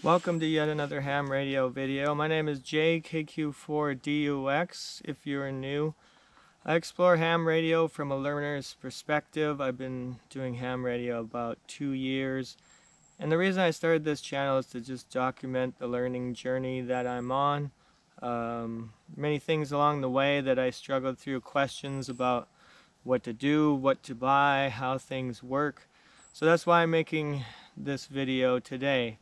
Welcome to yet another ham radio video. My name is JKQ4DUX. If you're new, I explore ham radio from a learner's perspective. I've been doing ham radio about 2 years. And the reason I started this channel is to just document the learning journey that I'm on. Many things along the way that I struggled through, questions about what to do, what to buy, how things work. So that's why I'm making this video today.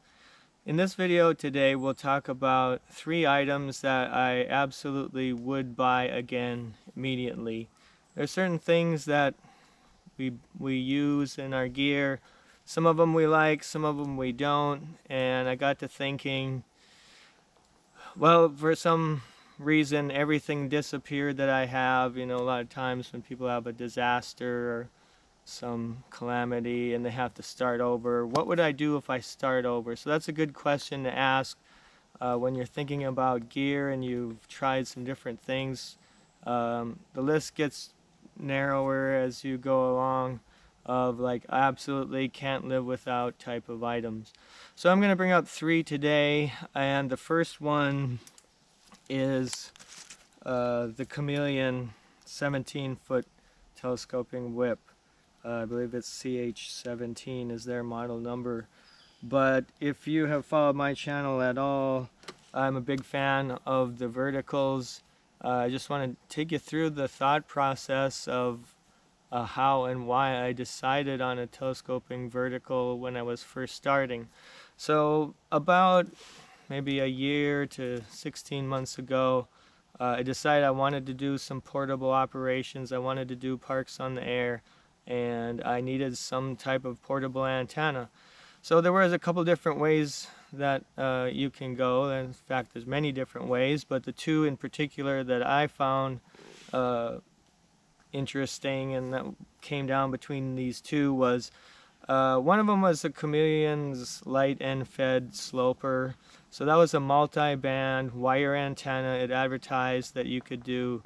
In this video today, we'll talk about 3 items that I absolutely would buy again immediately. There are certain things that we use in our gear. Some of them we like, some of them we don't. And I got to thinking, well, for some reason, everything disappeared that I have. You know, a lot of times when people have a disaster or some calamity and they have to start over, what would I do if I start over? So that's a good question to ask when you're thinking about gear and you've tried some different things. The list gets narrower as you go along of like absolutely can't live without type of items. So I'm going to bring up 3 today, and the first one is the Chameleon 17-foot telescoping whip. I believe it's CH17 is their model number. But if you have followed my channel at all, I'm a big fan of the verticals. I just want to take you through the thought process of how and why I decided on a telescoping vertical when I was first starting. So about maybe a year to 16 months ago, I decided I wanted to do some portable operations. I wanted to do parks on the air, and I needed some type of portable antenna. So there was a couple different ways that you can go. In fact, there's many different ways, but the 2 in particular that I found interesting and that came down between these 2 was one of them was the Chameleon's light end fed sloper. So that was a multi-band wire antenna. It advertised that you could do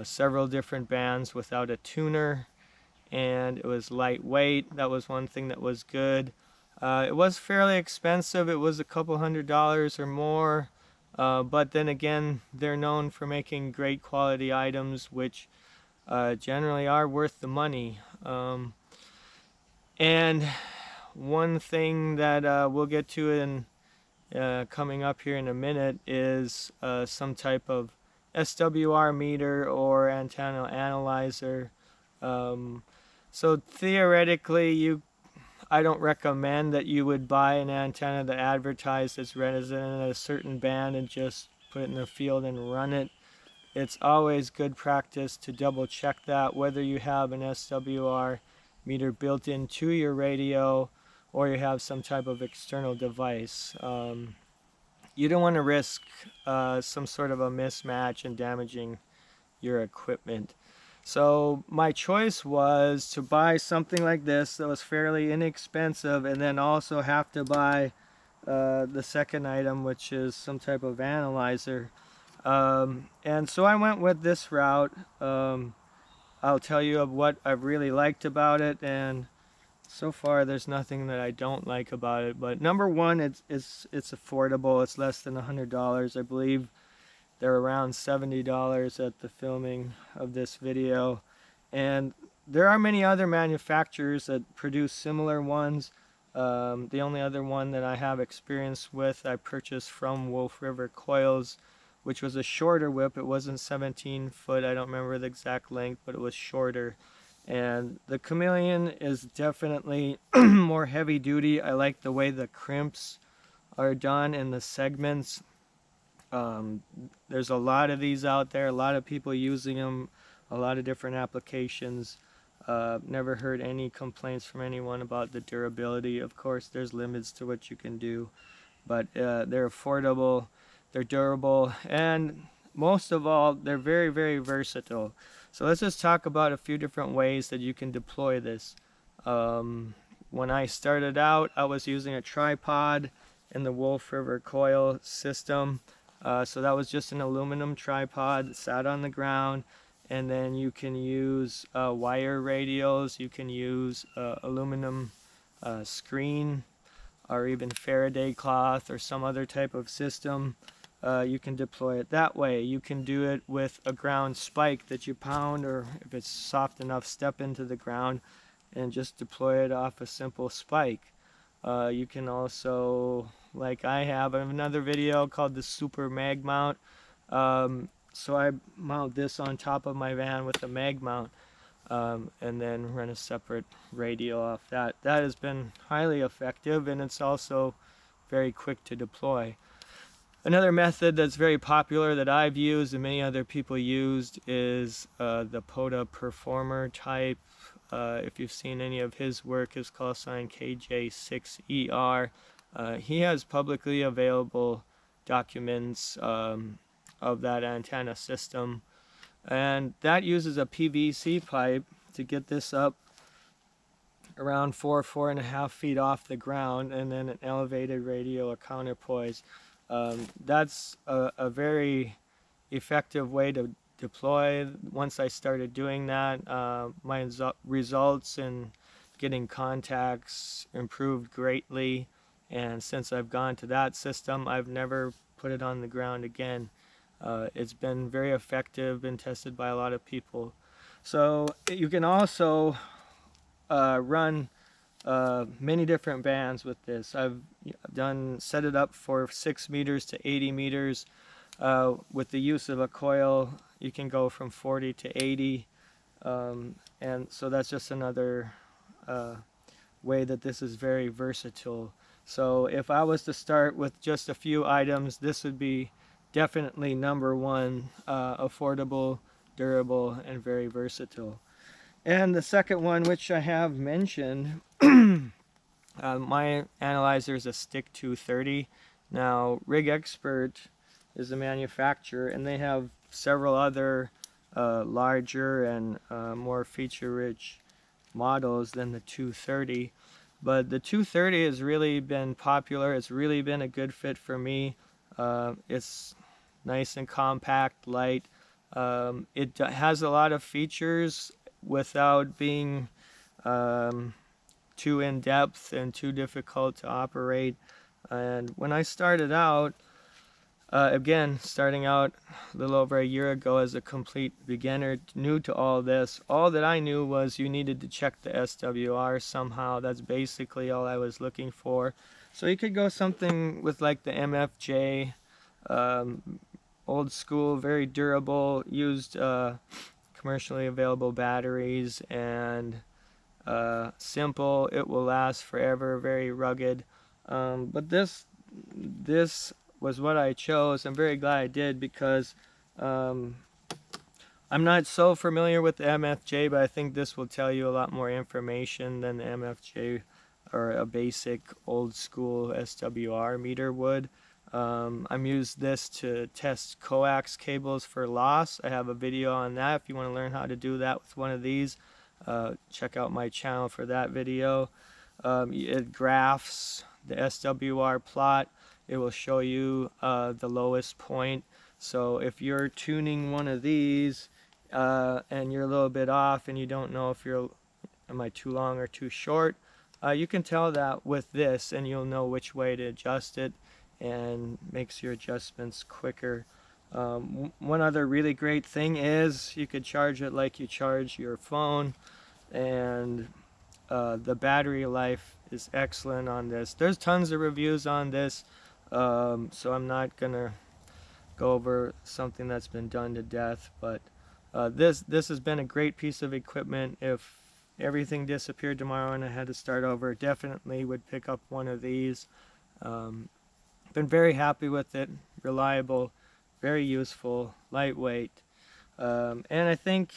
several different bands without a tuner, and it was lightweight. That was one thing that was good. It was fairly expensive. It was a couple $100s or more, but then again, they're known for making great quality items, which generally are worth the money. And one thing that we'll get to in coming up here in a minute is some type of SWR meter or antenna analyzer. So theoretically, I don't recommend that you would buy an antenna that advertised as resident at a certain band and just put it in the field and run it. It's always good practice to double check that, whether you have an SWR meter built into your radio or you have some type of external device. You don't want to risk some sort of a mismatch and damaging your equipment. So my choice was to buy something like this that was fairly inexpensive, and then also have to buy the second item, which is some type of analyzer. And so I went with this route. I'll tell you of what I've really liked about it, and so far there's nothing that I don't like about it. But number one, it's affordable. It's less than $100. I believe they're around $70 at the filming of this video. And there are many other manufacturers that produce similar ones. The only other one that I have experience with, I purchased from Wolf River Coils, which was a shorter whip. It wasn't 17 foot. I don't remember the exact length, but it was shorter. And the Chameleon is definitely more heavy duty. I like the way the crimps are done and the segments. There's a lot of these out there, a lot of people using them, a lot of different applications. Never heard any complaints from anyone about the durability. Of course, there's limits to what you can do, but they're affordable, they're durable, and most of all, they're very, very versatile. So let's just talk about a few different ways that you can deploy this. When I started out, I was using a tripod in the Wolf River coil system. So that was just an aluminum tripod that sat on the ground, and then you can use wire radios, you can use aluminum screen or even Faraday cloth or some other type of system, you can deploy it that way. You can do it with a ground spike that you pound, or if it's soft enough, step into the ground and just deploy it off a simple spike. You can also, like I have another video called the Super Mag Mount. So I mount this on top of my van with a mag mount, and then run a separate radio off that. That has been highly effective, and it's also very quick to deploy. Another method that's very popular that I've used and many other people used is the POTA Performer type. If you've seen any of his work, his call sign KJ6ER. He has publicly available documents of that antenna system, and that uses a PVC pipe to get this up around 4.5 feet off the ground, and then an elevated radio or counterpoise. That's a very effective way to deploy. Once I started doing that, my results in getting contacts improved greatly, and since I've gone to that system, I've never put it on the ground again. It's been very effective, been tested by a lot of people. So you can also run many different bands with this. I've set it up for 6 meters to 80 meters. With the use of a coil, you can go from 40 to 80, and so that's just another way that this is very versatile. So if I was to start with just a few items, this would be definitely number one: affordable, durable, and very versatile. And the second one, which I have mentioned, my analyzer is a Stick 230. Now, Rig Expert is a manufacturer, and they have several other larger and more feature-rich models than the 230. But the 230 has really been popular. It's really been a good fit for me. It's nice and compact, light. It has a lot of features without being too in-depth and too difficult to operate. And when I started out, again, starting out a little over a year ago as a complete beginner, new to all this, all that I knew was you needed to check the SWR somehow. That's basically all I was looking for. So you could go something with like the MFJ, old school, very durable, used commercially available batteries, and simple. It will last forever, very rugged. But this was what I chose. I'm very glad I did, because I'm not so familiar with the MFJ, but I think this will tell you a lot more information than the MFJ or a basic old school SWR meter would. I'm used this to test coax cables for loss. I have a video on that if you want to learn how to do that with one of these. Check out my channel for that video. It graphs the SWR plot. It will show you the lowest point. So if you're tuning one of these and you're a little bit off and you don't know if am I too long or too short, you can tell that with this, and you'll know which way to adjust it, and makes your adjustments quicker. One other really great thing is you could charge it like you charge your phone, and the battery life is excellent on this. There's tons of reviews on this, so I'm not gonna go over something that's been done to death, but this has been a great piece of equipment. If everything disappeared tomorrow and I had to start over, definitely would pick up one of these. Been very happy with it. Reliable, very useful, lightweight, and I think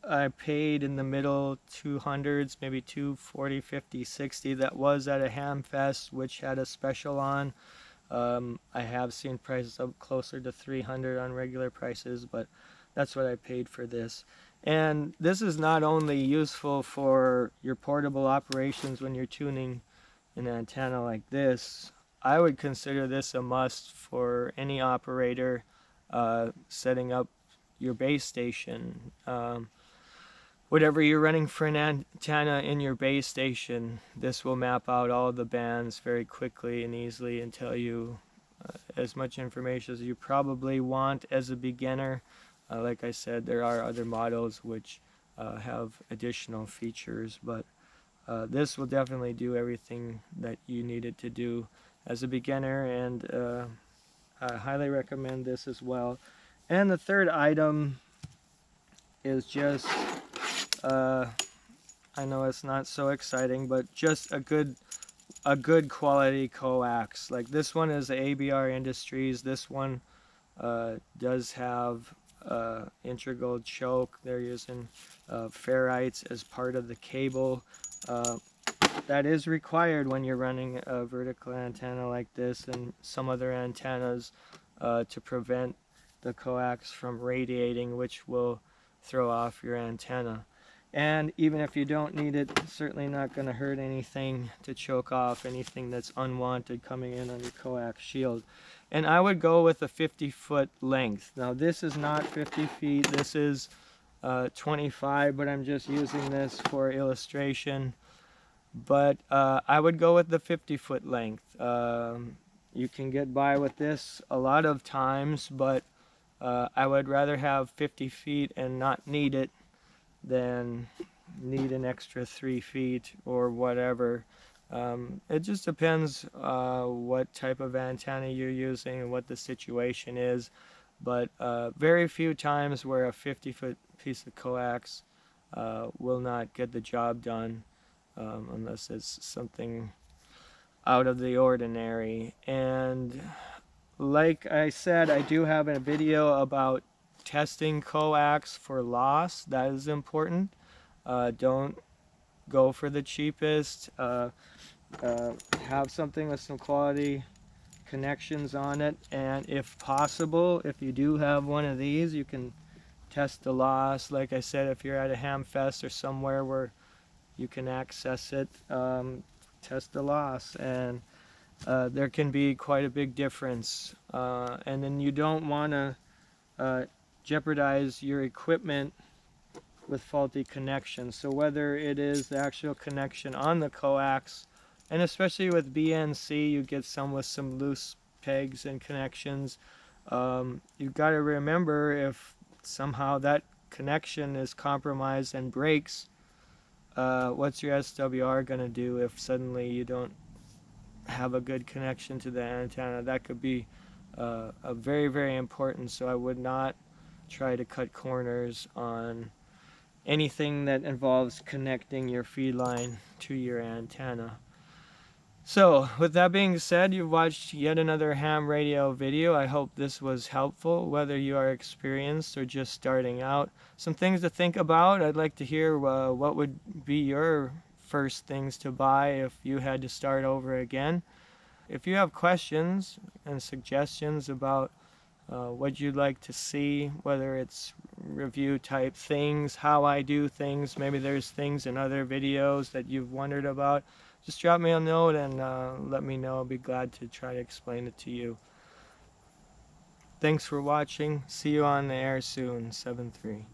I paid in the middle 200s, maybe 240, 50, 60. That was at a ham fest, which had a special on. I have seen prices up closer to 300 on regular prices, but that's what I paid for this. And this is not only useful for your portable operations when you're tuning an antenna like this. I would consider this a must for any operator setting up your base station. whatever you're running for an antenna in your base station, this will map out all the bands very quickly and easily and tell you as much information as you probably want as a beginner. Like I said, there are other models which have additional features, but this will definitely do everything that you need it to do as a beginner, and I highly recommend this as well. And the third item is just, I know it's not so exciting, but just a good quality coax. Like this one is ABR Industries. This one does have integral choke. They're using ferrites as part of the cable. That is required when you're running a vertical antenna like this and some other antennas to prevent the coax from radiating, which will throw off your antenna. And even if you don't need it, it's certainly not going to hurt anything to choke off anything that's unwanted coming in on your coax shield. And I would go with a 50-foot length. Now this is not 50 feet, this is 25, but I'm just using this for illustration. But I would go with the 50-foot length. You can get by with this a lot of times, but I would rather have 50 feet and not need it than need an extra 3 feet or whatever. It just depends what type of antenna you're using and what the situation is, but very few times where a 50-foot piece of coax will not get the job done unless it's something out of the ordinary. And like I said, I do have a video about testing coax for loss. That is important. Don't go for the cheapest. Have something with some quality connections on it, and if possible, if you do have one of these, you can test the loss. Like I said, if you're at a ham fest or somewhere where you can access it, test the loss, and there can be quite a big difference. And then you don't want to jeopardize your equipment with faulty connections. So whether it is the actual connection on the coax, and especially with BNC, you get some with some loose pegs and connections. You've got to remember, if somehow that connection is compromised and breaks, what's your SWR going to do if suddenly you don't have a good connection to the antenna? That could be very, very important. So I would not try to cut corners on anything that involves connecting your feed line to your antenna. So with that being said, you've watched yet another ham radio video. I hope this was helpful, whether you are experienced or just starting out. Some things to think about. I'd like to hear what would be your first things to buy if you had to start over again. If you have questions and suggestions about what you'd like to see, whether it's review type things, how I do things, maybe there's things in other videos that you've wondered about, just drop me a note and let me know. I'll be glad to try to explain it to you. Thanks for watching. See you on the air soon. 7-3.